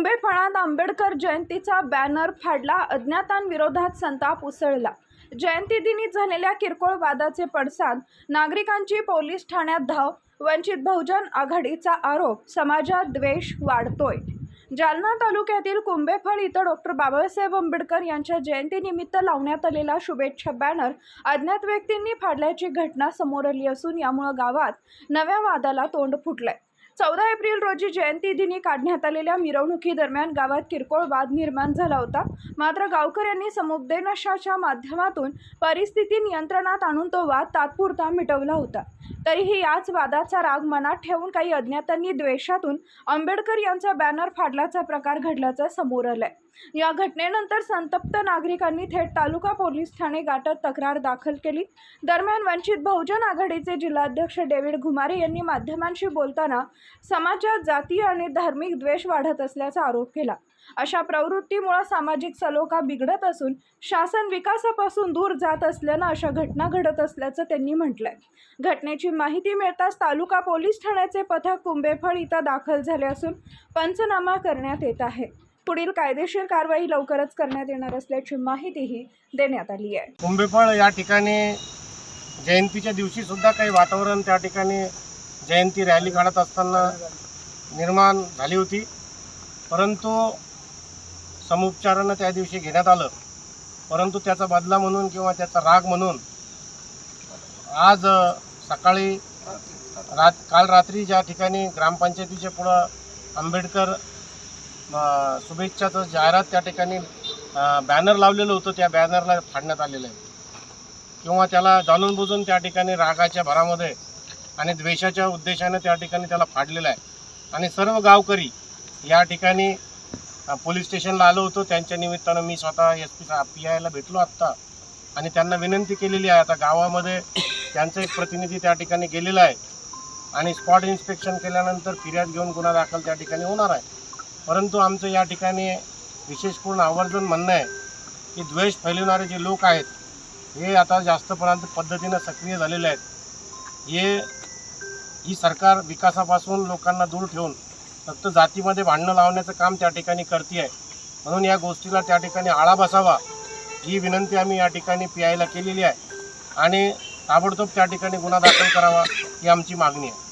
कुंभेफळात आंबेडकर जयंतीचा बॅनर फाडला, अज्ञातांविरोधात संताप उसळला। जयंतीदिनी झालेल्या किरकोळ वादाचे पडसाद, नागरिकांची पोलीस ठाण्यात धाव, वंचित बहुजन आघाडीचा आरोप, समाजात द्वेष वाढतोय। जालना तालुक्यातील कुंभेफळ इथं डॉक्टर बाबासाहेब आंबेडकर यांच्या जयंतीनिमित्त लावण्यात आलेला शुभेच्छा बॅनर अज्ञात व्यक्तींनी फाडल्याची घटना समोर आली असून यामुळे गावात नव्या वादाला तोंड फुटलंय। 14 एप्रिल रोजी जयंतीदिनी काढण्यात आलेल्या मिरवणुकीदरम्यान गावात किरकोळ वाद निर्माण झाला होता। मात्र गावकऱ्यांनी समुपदेशनाच्या माध्यमातून परिस्थिती नियंत्रणात आणून तो वाद तात्पुरता मिटवला होता। तरीही याच वादाचा राग मनात ठेवून काही अज्ञातांनी द्वेषातून आंबेडकर यांचा बॅनर फाडल्याचा प्रकार घडल्याचं समोर आलंय। या घटनेनंतर संतप्त नागरिकांनी थेट तालुका पोलीस ठाणे गाठत तक्रार दाखल केली। दरम्यान वंचित बहुजन आघाडीचे जिल्हाध्यक्ष डेव्हिड घुमारे यांनी माध्यमांशी बोलताना समाजात जातीय आणि धार्मिक द्वेष वाढत असल्याचा आरोप केला। अशा प्रवृत्तीमुळे सामाजिक सलोखा बिघडत असून शासन विकासापासून दूर जात असल्यानं अशा घटना घडत असल्याचं त्यांनी म्हटलंय। घटनेची माहिती मिळताच तालुका पोलीस ठाण्याचे पथक कुंभेफळ इथं दाखल झाले असून पंचनामा करण्यात येत आहे। पुढील कायदेशीर कारवाई लवकरच करण्यात येणार असल्याची माहितीही देण्यात आली आहे। कुंभेफळ या ठिकाणी जयंतीच्या दिवशी सुद्धा काही वातावरण त्या ठिकाणी जयंती रॅली काढत असताना निर्माण झाली होती, परंतु समुपचारानं त्या दिवशी घेण्यात आलं। परंतु त्याचा बदला म्हणून किंवा त्याचा राग म्हणून आज सकाळी काल रात्री ज्या ठिकाणी ग्रामपंचायतीच्या पुढं आंबेडकर शुभेच्छाचं जाहिरात त्या ठिकाणी बॅनर लावलेलं होतं, त्या बॅनरला फाडण्यात आलेलं आहे किंवा त्याला जाणून बुजून त्या ठिकाणी रागाच्या भरामध्ये आणि द्वेषाच्या उद्देशाने त्या ठिकाणी त्याला फाडलेलं आहे। आणि सर्व गावकरी या ठिकाणी पोलीस स्टेशनला आलो होतो। त्यांच्या निमित्तानं मी स्वतः PIला भेटलो आत्ता आणि त्यांना विनंती केलेली आहे। आता गावामध्ये त्यांचा एक प्रतिनिधी त्या ठिकाणी गेलेला आहे आणि स्पॉट इन्स्पेक्शन केल्यानंतर फिर्याद घेऊन गुन्हा दाखल त्या ठिकाणी होणार आहे। परंतु आमचं या ठिकाणी विशेषपूर्ण आवर्जून म्हणणं आहे की द्वेष फैलवणारे जे लोक आहेत हे आता जास्त पद्धतीनं सक्रिय झालेले आहेत। ही सरकार विकासापासून लोकांना दूर ठेवून फक्त जातीमध्ये भांडणं लावण्याचं काम त्या ठिकाणी करते आहे। म्हणून या गोष्टीला त्या ठिकाणी आळा बसावा ही विनंती आम्ही या ठिकाणी PIला केलेली आहे आणि ताबडतोब त्या ठिकाणी गुन्हा दाखल करावा ही आमची मागणी आहे।